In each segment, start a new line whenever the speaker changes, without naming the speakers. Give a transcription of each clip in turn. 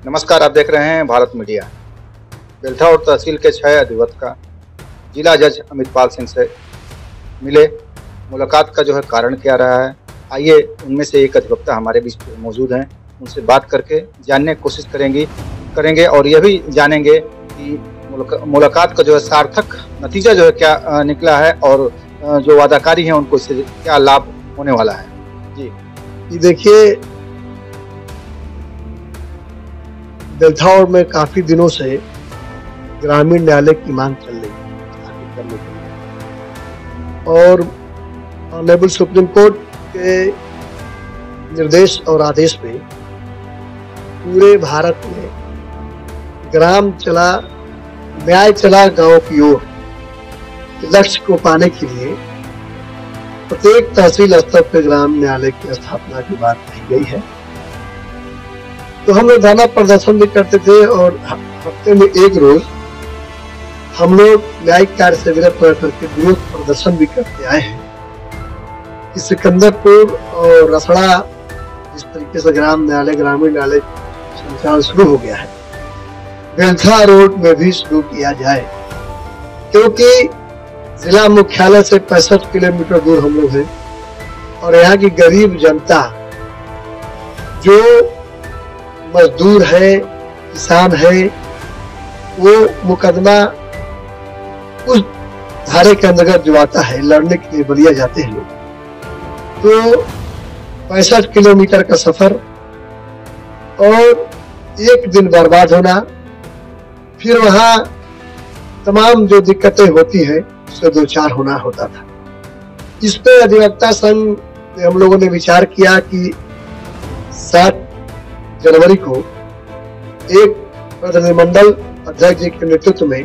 नमस्कार, आप देख रहे हैं भारत मीडिया। बेलथा और तहसील के 6 अधिवक्ता जिला जज अमितपाल सिंह से मिले। मुलाकात का जो है कारण क्या रहा है, आइए उनमें से एक अधिवक्ता हमारे बीच मौजूद हैं, उनसे बात करके जानने की कोशिश करेंगे और यह भी जानेंगे कि मुलाकात का जो है सार्थक नतीजा जो है क्या निकला है और जो वादाकारी हैं उनको इससे क्या लाभ होने वाला है। जी
देखिए, बेलथौर में काफी दिनों से ग्रामीण न्यायालय की मांग चल रही है करने के लिए, और ऑनरेबल सुप्रीम कोर्ट के निर्देश और आदेश पे पूरे भारत में न्याय चला गांव की ओर लक्ष्य को पाने के लिए प्रत्येक तहसील स्तर पर ग्राम न्यायालय की स्थापना की बात कही गई है। तो हम लोग धरना प्रदर्शन भी करते थे और हफ्ते में एक रोज हम लोग न्यायिक कार्य से विरत करके विरोध प्रदर्शन भी करते आए हैं कि सिकंदरपुर और रसड़ा जिस तरीके से ग्रामीण न्यायालय संचालन शुरू हो गया है, बेलथा रोड में भी शुरू किया जाए, क्योंकि जिला मुख्यालय से 65 किलोमीटर दूर हम लोग हैं और यहाँ की गरीब जनता जो मजदूर है, किसान है, वो मुकदमा उस धारे के अंतर्गत जो आता है लड़ने के लिए बलिया जाते हैं लोग। तो 65 किलोमीटर का सफर और एक दिन बर्बाद होना, फिर वहां तमाम जो दिक्कतें होती हैं उससे दो चार होना होता था। इस पे अधिवक्ता संघ में हम लोगों ने विचार किया कि 7 जनवरी को एक प्रतिनिधिमंडल अध्यक्ष जी के नेतृत्व में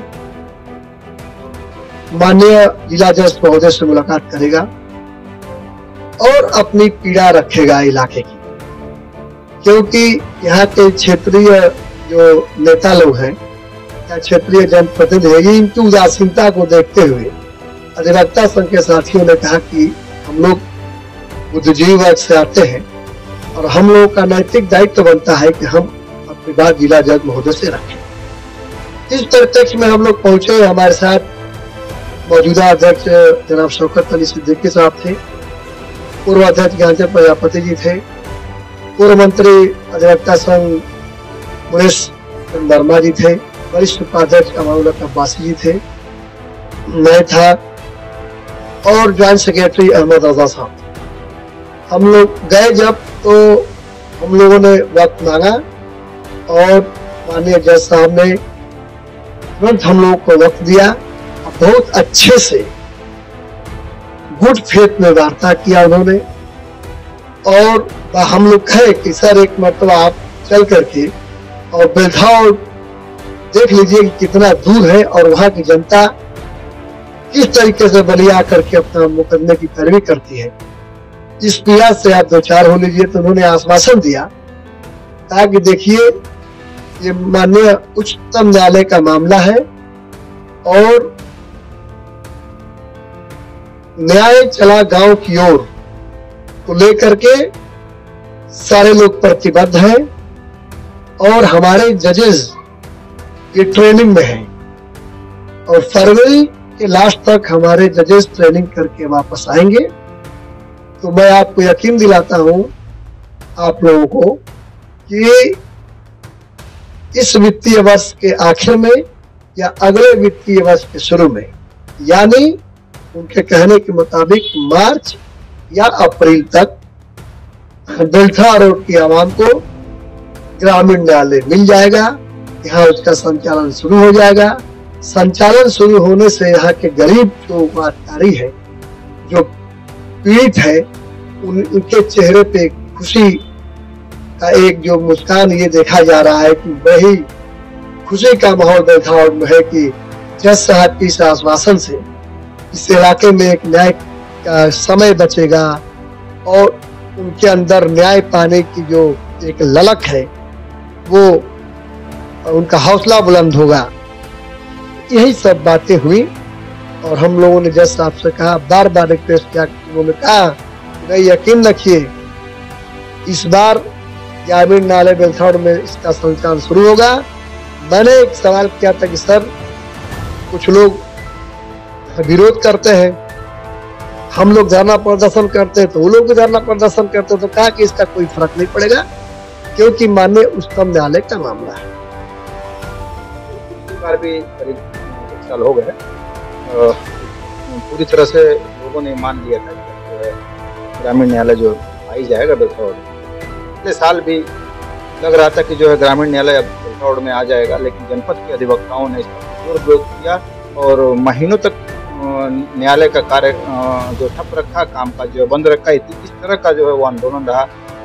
माननीय जिला जज महोदय से मुलाकात करेगा और अपनी पीड़ा रखेगा इलाके की, क्योंकि यहाँ के क्षेत्रीय जो नेता लोग हैं या क्षेत्रीय जनप्रतिनिधि है, इनकी उदासीनता को देखते हुए अधिवक्ता संघ के साथियों ने कहा कि हम लोग बुद्धिजीवी वर्ग से आते हैं और हम लोगों का नैतिक दायित्व बनता है कि हम अपनी बात जिला जज महोदय से रखें। इस परिप्रेक्ष्य में हम लोग पहुंचे। हमारे साथ मौजूदा अध्यक्ष जनाब शौकत अली सिद्दीकी साहब थे, पूर्व अध्यक्ष ज्ञानचंद प्रजापति जी थे, पूर्व मंत्री अधिवक्ता संघ मुनीश वर्मा जी थे, वरिष्ठ उपाध्यक्ष अमानुल्लाह अब्बासी जी थे, मैं था और ज्वाइंट सेक्रेटरी अहमद रजा साहब। हम लोग गए जब तो हम लोगों ने वक्त मांगा और माननीय जज साहब ने तुरंत हम लोगों को वक्त दिया। बहुत अच्छे से गुड फेथ में वार्ता किया उन्होंने और हम लोग कहे कि सर एक मरतबा आप चल करके और बेलथौर देख लीजिए कि कितना दूर है और वहां की जनता किस तरीके से बलिया करके अपना मुकदमे की पैरवी करती है, इस पीड़ा से आप दो चार हो लीजिए। तो उन्होंने आश्वासन दिया ताकि देखिए ये माननीय उच्चतम न्यायालय का मामला है और न्याय चला गांव की ओर को लेकर के सारे लोग प्रतिबद्ध हैं और हमारे जजेस ये ट्रेनिंग में हैं और फरवरी के लास्ट तक हमारे जजेस ट्रेनिंग करके वापस आएंगे। तो मैं आपको यकीन दिलाता हूं आप लोगों को कि इस वित्तीय वर्ष के आखिर में या अगले वित्तीय वर्ष के शुरू में, यानी उनके कहने के मुताबिक मार्च या अप्रैल तक बेलथा रोड की आवाम को ग्रामीण न्यायालय मिल जाएगा। यहाँ उसका संचालन शुरू हो जाएगा। संचालन शुरू होने से यहाँ के गरीब जो वादकारी है, जो पीड़ित है, उनके चेहरे पे खुशी का एक जो मुस्कान ये देखा जा रहा है कि वही खुशी का माहौल बेलथा में है कि जज साहब की इस आश्वासन से इस इलाके में एक न्याय का समय बचेगा और उनके अंदर न्याय पाने की जो एक ललक है वो उनका हौसला बुलंद होगा। यही सब बातें हुई और हम लोगों ने जज साहब से कहा, बार बार रिक्वेस्ट किया, उन्होंने कहा नहीं, यकीन रखिए इस बार ग्रामीण न्यायालय बेलथौर में इसका संचालन शुरू होगा। मैंने एक सवाल किया था कि सर कुछ लोग विरोध करते हैं, हम लोग धरना प्रदर्शन करते हैं तो वो लोग भी धरना प्रदर्शन करते हैं, तो कहा कि इसका कोई फर्क नहीं पड़ेगा क्योंकि माननीय उच्चतम न्यायालय का मामला है।
पिछली बार भी करीब 1 साल हो गए, पूरी तरह से लोगों ने मान लिया था कि ग्रामीण न्यायालय जो आ ही जाएगा बेलथौर। पिछले साल भी लग रहा था कि जो है ग्रामीण न्यायालय अब बेलथौर में आ जाएगा, लेकिन जनपद के अधिवक्ताओं ने इसका जोर विरोध किया और महीनों तक न्यायालय का कार्य जो ठप रखा, कामकाज जो है बंद रखा। इस तरह का जो है वो आंदोलन रहा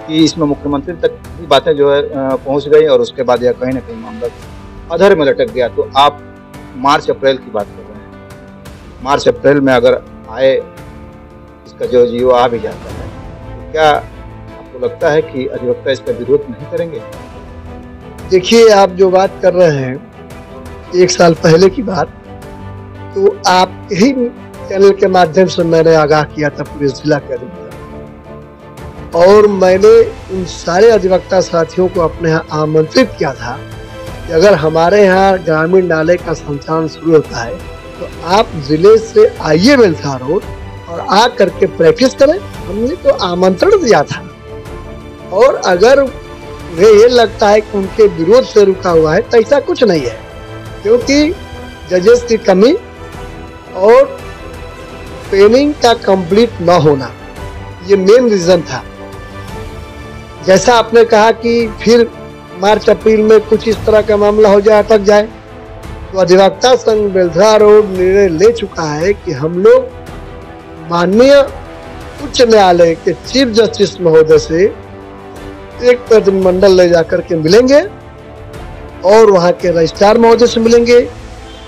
कि इसमें मुख्यमंत्री तक भी बातें जो है पहुंच गई और उसके बाद यह कहीं ना कहीं मामला अधर में लटक गया। तो आप मार्च अप्रैल की बात कर रहे हैं, मार्च अप्रैल में अगर आए इसका जो जीओ आ भी जाता है, तो क्या आपको लगता है कि अधिवक्ता इसका विरोध नहीं करेंगे?
देखिए, आप जो बात कर रहे हैं 1 साल पहले की बात, तो आप ही चैनल के माध्यम से मैंने आगाह किया था पूरे जिला के अधिवक्ता, और मैंने उन सारे अधिवक्ता साथियों को अपने यहाँ आमंत्रित किया था कि अगर हमारे यहाँ ग्रामीण न्यायालय का संचालन शुरू होता है तो आप जिले से आइए बेलथौर रोड और आ करके प्रैक्टिस करें। हमने तो आमंत्रण दिया था, और अगर उन्हें ये लगता है कि उनके विरोध से रुका हुआ है तो ऐसा कुछ नहीं है, क्योंकि जजेस की कमी और ट्रेनिंग का कंप्लीट न होना ये मेन रीजन था। जैसा आपने कहा कि फिर मार्च अप्रैल में कुछ इस तरह का मामला हो जाए, अटक जाए, तो अधिवक्ता संघ बेलथौर रोड निर्णय ले चुका है कि हम लोग माननीय उच्च न्यायालय के चीफ जस्टिस महोदय से एक प्रतिनिधिमंडल ले जाकर के मिलेंगे और वहाँ के रजिस्ट्रार महोदय से मिलेंगे,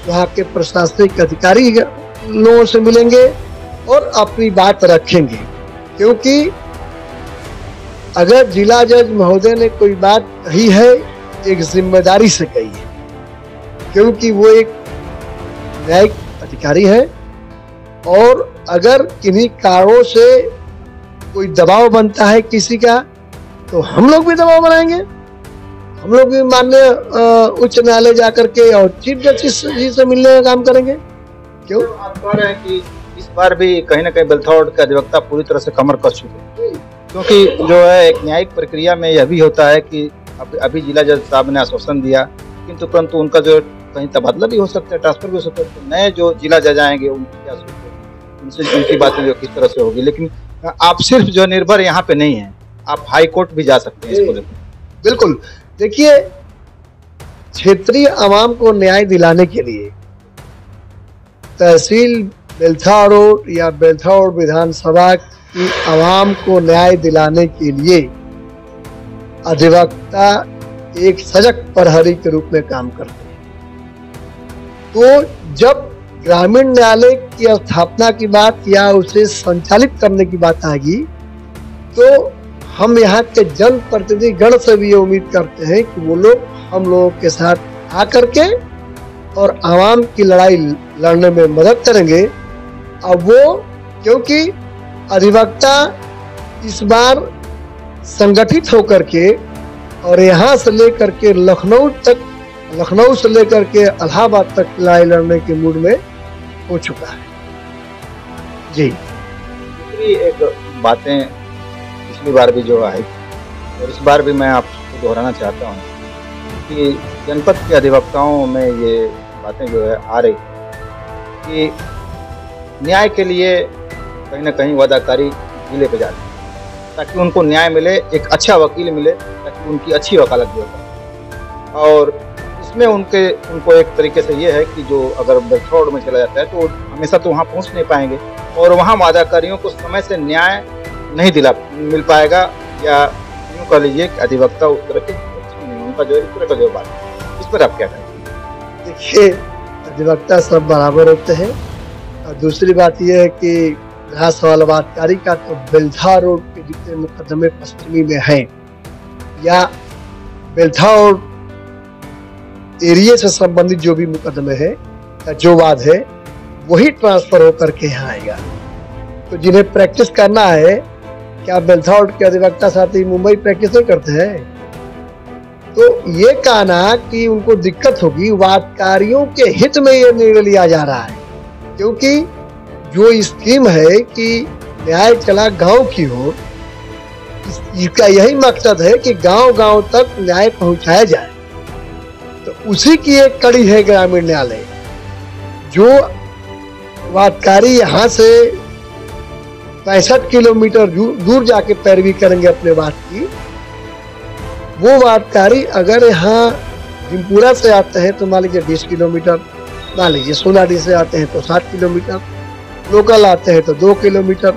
वहाँ के प्रशासनिक अधिकारी लोगों से मिलेंगे और अपनी बात रखेंगे। क्योंकि अगर जिला जज महोदय ने कोई बात कही है, एक जिम्मेदारी से कही है, क्योंकि वो एक न्यायिक अधिकारी है, और अगर किन्हीं कारणों से कोई दबाव बनता है किसी का, तो हम लोग भी दबाव बनाएंगे। हम लोग भी माननीय उच्च न्यायालय जाकर के और चीफ जस्टिस जी से मिलने का काम करेंगे। क्यों
आप कह रहे हैं कि इस बार भी कहीं ना कहीं बेलथौर के अधिवक्ता पूरी तरह से कमर कस चुके हैं, क्योंकि जो है एक न्यायिक प्रक्रिया में यह भी होता है कि अभी जिला जज साहब ने आश्वासन दिया, किंतु परंतु उनका जो कहीं तबादला भी हो सकता है, ट्रांसफर भी हो सकता है। तो नए जो जिला जज आएंगे उनकी क्या सोचेंगे, उनसे उनकी बातें जो किस तरह से होगी। लेकिन आप सिर्फ जो निर्भर यहाँ पे नहीं है, आप हाई कोर्ट भी जा सकते हैं इसको लेकर।
बिल्कुल, देखिए, क्षेत्रीय आवाम को न्याय दिलाने के लिए तहसील बेलथौर रोड या बेलथौर विधानसभा की आवाम को न्याय दिलाने के लिए अधिवक्ता एक सजग प्रहरी के रूप में काम करते हैं। तो जब ग्रामीण न्यायालय की स्थापना की बात या उसे संचालित करने की बात आएगी, तो हम यहाँ के जनप्रतिनिधि गण से भी ये उम्मीद करते हैं कि वो लोग हम लोगों के साथ आकर के और आवाम की लड़ाई लड़ने में मदद करेंगे। अब वो, क्योंकि अधिवक्ता इस बार संगठित होकर के और यहाँ से लेकर के लखनऊ तक, लखनऊ से लेकर के इलाहाबाद तक लड़ाई लड़ने के मूड में हो चुका है। जी,
दूसरी एक बातें पिछली बार भी जो आई और इस बार भी मैं आपको दोहराना चाहता हूँ कि जनपद के अधिवक्ताओं में ये बातें जो है आ रही कि न्याय के लिए कहीं ना कहीं वादाकारी जिले पे जाते हैं ताकि उनको न्याय मिले, एक अच्छा वकील मिले, ताकि उनकी अच्छी वकालत भी हो पाए। और इसमें उनको एक तरीके से ये है कि जो अगर बेलथौर में चला जाता है तो हमेशा तो वहाँ पहुँच नहीं पाएंगे और वहाँ वादाकारियों को समय से न्याय नहीं मिल पाएगा, या यूँ कह लीजिए कि अधिवक्ता उस तरह के उनका जो इस तरह का जो बात है, इस पर आप क्या कहेंगे?
देखिए, अधिवक्ता सब बराबर होते हैं, और दूसरी बात यह है कि रहा सवाल वादकारी का, तो बेलथौर रोड के जितने मुकदमे पश्चिमी में हैं या बेलथौर एरिया से संबंधित जो भी मुकदमे हैं या जो वाद है, वही ट्रांसफर होकर के यहाँ आएगा। तो जिन्हें प्रैक्टिस करना है, क्या बेलथौर के अधिवक्ता साथी मुंबई प्रैक्टिस नहीं करते हैं? तो ये कहना कि उनको दिक्कत होगी, वादकारियों के हित में ये निर्णय लिया जा रहा है, क्योंकि जो स्कीम है कि न्याय चला गांव की ओर, इसका यही मकसद है कि गांव गांव तक न्याय पहुंचाया जाए। तो उसी की एक कड़ी है ग्रामीण न्यायालय। जो वादकारी यहाँ से 65 किलोमीटर दूर जाके पैरवी करेंगे अपने बात की, वो वादकारी अगर यहाँ भीमपुरा से आते हैं तो मान लीजिए 20 किलोमीटर, मान लीजिए सोनाडी से आते हैं तो 7 किलोमीटर, लोकल आते हैं तो 2 किलोमीटर,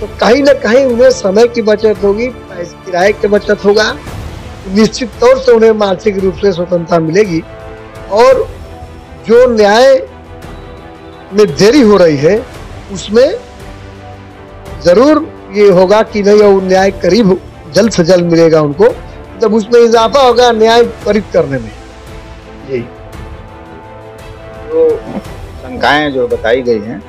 तो कहीं ना कहीं उन्हें समय की बचत होगी, किराए की बचत होगा, निश्चित तौर से उन्हें मानसिक रूप से स्वतंत्रता मिलेगी। और जो न्याय में देरी हो रही है उसमें जरूर ये होगा कि नहीं, वो न्याय करीब जल्द से जल्द मिलेगा उनको, जब उसमें इजाफा होगा न्याय त्वरित करने में। जी,
जो शंकाएं जो बताई गई हैं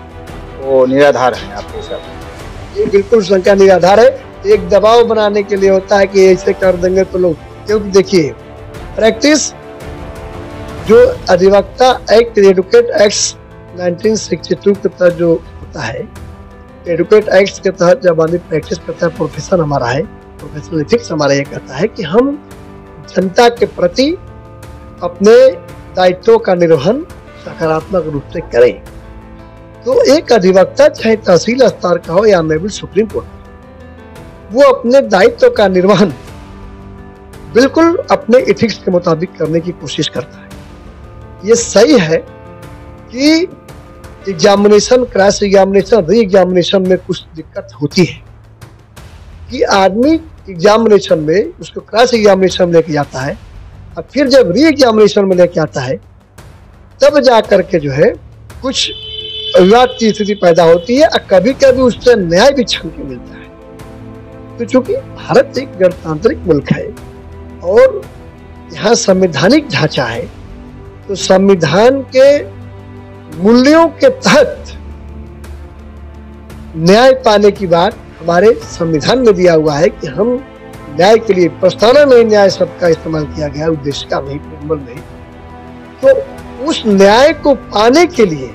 वो निराधार हैं आपके हिसाब से?
ये बिल्कुल शंका निराधार है। एक दबाव बनाने के लिए होता है कि ऐसे कर देंगे तो लोग, क्योंकि देखिए प्रैक्टिस जो अधिवक्ता एक्ट, एडवोकेट एक्ट 1962 के तहत जो होता है, एडवोकेट एक्ट के तहत जब आदमी प्रैक्टिस करता है, प्रोफेशन हमारा है, प्रोफेशनल एथिक्स हमारा ये कहता है कि हम जनता के प्रति अपने दायित्वों का निर्वहन सकारात्मक रूप से करें। तो एक अधिवक्ता चाहे तहसील स्तर का हो या ऑनरेबल सुप्रीम कोर्ट, वो अपने दायित्व का निर्वहन बिल्कुल अपने एथिक्स के मुताबिक करने की कोशिश करता है। ये सही है कि examination, cross examination, re examination में कुछ दिक्कत होती है कि आदमी एग्जामिनेशन में उसको क्रॉस एग्जामिनेशन में लेके जाता है और फिर जब री एग्जामिनेशन में लेके आता है तब जा करके जो है कुछ विवाद की स्थिति पैदा होती है और कभी कभी उससे न्याय भी छन के मिलता है। तो चूंकि भारत एक गणतांत्रिक मुल्क है और यहाँ संवैधानिक ढांचा है, तो संविधान के मूल्यों के तहत न्याय पाने की बात हमारे संविधान में दिया हुआ है कि हम न्याय के लिए, प्रस्तावना में न्याय शब्द का इस्तेमाल किया गया, उद्देश्य का नहीं, प्रेमबल नहीं। तो उस न्याय को पाने के लिए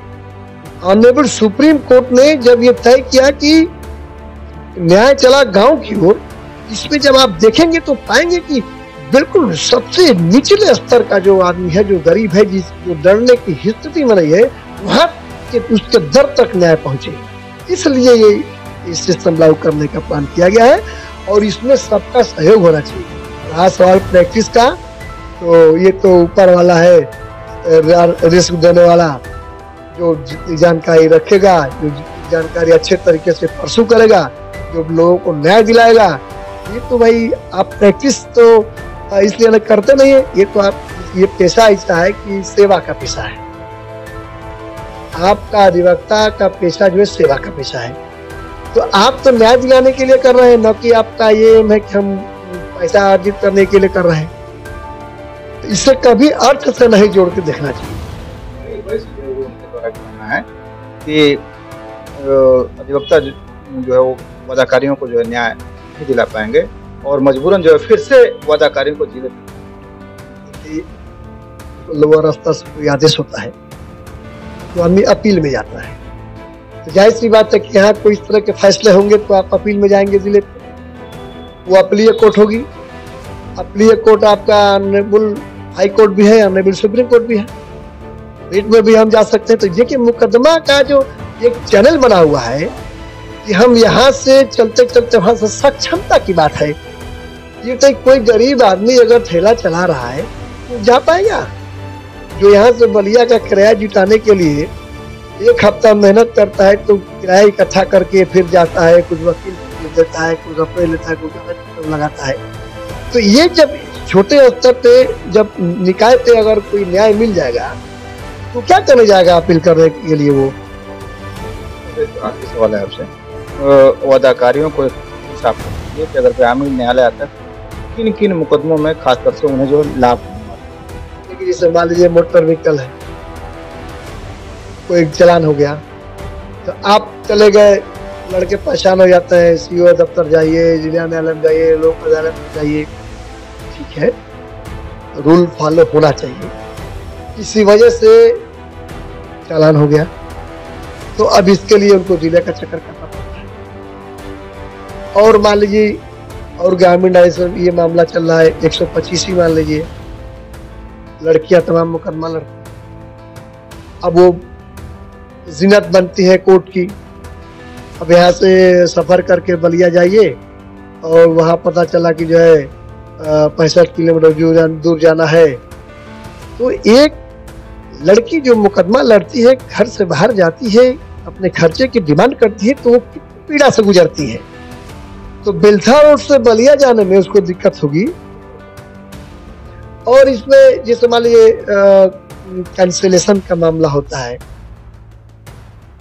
ऑनरेबल सुप्रीम कोर्ट ने जब ये तय किया कि न्याय चला गांव की ओर, इसमें जब आप देखेंगे तो पाएंगे कि बिल्कुल सबसे निचले स्तर का जो आदमी है, जो गरीब है, जो डरने की स्थिति में नहीं है, वहां के उसके दर तक न्याय पहुंचे। इसलिए ये सिस्टम लागू करने का प्लान किया गया है और इसमें सबका सहयोग होना चाहिए। रहा सवाल प्रैक्टिस का, तो ये तो ऊपर वाला है, रिस्क देने वाला, जो जानकारी रखेगा, जो जानकारी अच्छे तरीके से परसू करेगा, जो लोगों को न्याय दिलाएगा। ये तो भाई आप प्रैक्टिस तो इसलिए करते नहीं है, ये तो आप, ये पेशा ऐसा है कि सेवा का पेशा है। आपका अधिवक्ता का पेशा जो है सेवा का पेशा है, तो आप तो न्याय दिलाने के लिए कर रहे हैं, न कि आपका ये है कि हम पैसा अर्जित करने के लिए कर रहे हैं। तो इसे कभी अर्थ से नहीं जोड़ के देखना चाहिए।
है कि अधिवक्ता जो है वो वादाकारियों को जो है न्याय नहीं दिला पाएंगे और मजबूरन जो है फिर से वादाकारियों को जीवित,
लोअर स्तर से कोई आदेश होता है तो आदमी अपील में जाता है। तो जाहिर सी बात है कि यहाँ कोई इस तरह के फैसले होंगे तो आप अपील में जाएंगे जिले पे, वो अपीलीय कोर्ट होगी। अपीलीय कोर्ट आपका ऑनरेबल हाई कोर्ट भी है, ऑनरेबल सुप्रीम कोर्ट भी है, रीट में भी हम जा सकते हैं। तो ये कि मुकदमा का जो एक चैनल बना हुआ है कि हम यहाँ से चलते चलते वहां से सक्षमता की बात है। ये तो कोई गरीब आदमी अगर ठेला चला रहा है तो जा पाएगा? जो यहाँ से बलिया का किराया जुटाने के लिए 1 हफ्ता मेहनत करता है, तो किराया इकट्ठा करके फिर जाता है, कुछ वकील देता है, कुछ रुपये लेता है, कुछ लगाता है। तो ये जब छोटे स्तर पे जब निकाय पे अगर कोई न्याय मिल जाएगा तो क्या करने जाएगा अपील करने के लिए? वो
आखिरी सवाल है आपसे, वादाकारियों को साफ करिए कि अगर ग्रामीण न्यायालय आता है किन किन मुकदमों में खासकर से उन्हें जो लाभ होने वाला है?
जैसे मान लीजिए मोटर व्हीकल है, कोई चलान हो गया तो आप चले गए, लड़के परेशान हो जाते हैं, सीओ दफ्तर जाइए, जिला न्यायालय में जाइए, लोक अदालत में जाइए, ठीक है। रूल फॉलो होना चाहिए। इसी वजह से चालान हो गया, तो अब इसके लिए उनको जिले का चक्कर करना पड़ता है। और मान लीजिए और ग्रामीण ये मामला चल रहा है 125 ही मान लीजिए, लड़कियां तमाम मुकदमा लड़ती, अब वो जिन्नत बनती है कोर्ट की। अब यहाँ से सफर करके बलिया जाइए और वहां पता चला कि जो है 65 किलोमीटर दूर जाना है। तो एक लड़की जो मुकदमा लड़ती है, घर से बाहर जाती है, अपने खर्चे की डिमांड करती है, तो वो पीड़ा से गुजरती है। तो बेलथा रोड से बलिया जाने में उसको दिक्कत होगी। और इसमें जैसे मान लीजिए कैंसिलेशन का मामला होता है,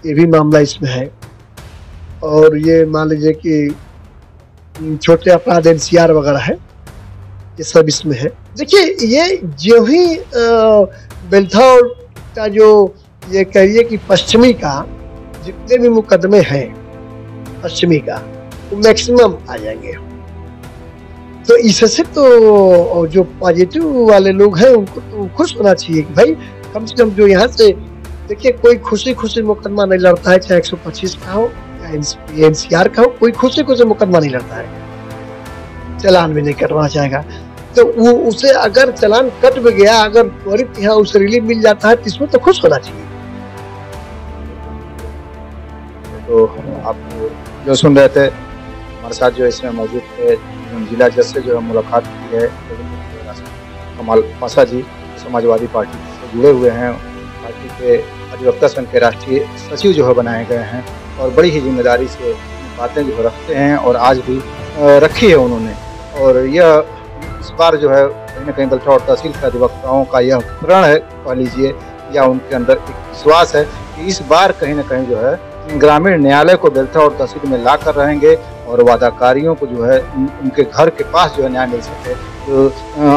ये भी मामला इसमें है। और ये मान लीजिए कि छोटे अपराध NCR वगैरह है, ये सब इसमें है। देखिए ये जो ही बेलथा का जो ये कहिए कि पश्चिमी का जितने भी मुकदमे हैं पश्चिमी का, वो मैक्सिमम आ जाएंगे। तो इससे तो जो पॉजिटिव वाले लोग हैं उनको तो खुश होना चाहिए कि भाई कम से कम जो यहाँ से देखिए कोई खुशी खुशी मुकदमा नहीं लड़ता है, चाहे 125 का हो या NCR का हो, कोई खुशी खुशी मुकदमा नहीं लड़ता है, चालान भी नहीं कटवाना चाहेगा। तो वो उसे अगर चालान कट भी गया, अगर त्वरित यहाँ उसे रिलीफ मिल जाता है, तो इसमें तो खुश होना चाहिए।
तो आप जो सुन रहे थे, हमारे साथ जो इसमें मौजूद थे, जिला जज से जो मुलाकात की है, कमाल पासा जी समाजवादी पार्टी से जुड़े हुए हैं, पार्टी के अधिवक्ता संघ के राष्ट्रीय सचिव जो है बनाए गए हैं और बड़ी ही जिम्मेदारी से बातें जो रखते हैं और आज भी रखी है उन्होंने। और यह इस बार जो है कहीं ना कहीं बेलथा और तहसील के अधिवक्ताओं का यह प्रण है कह लीजिए, या उनके अंदर एक विश्वास है कि इस बार कहीं ना कहीं जो है ग्रामीण न्यायालय को बेलथा और तहसील में ला कर रहेंगे और वादाकारियों को जो है उनके घर के पास जो है न्याय मिल सके। जो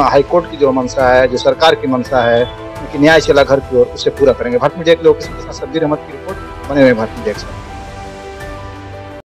हाईकोर्ट की जो मंशा है, जो सरकार की मंशा है कि न्याय चला घर की ओर, उसे पूरा करेंगे। भारत मीडिया के लोग के साथ सब्जीर अहमद की रिपोर्ट, बने हुए भारत मीडिया के साथ।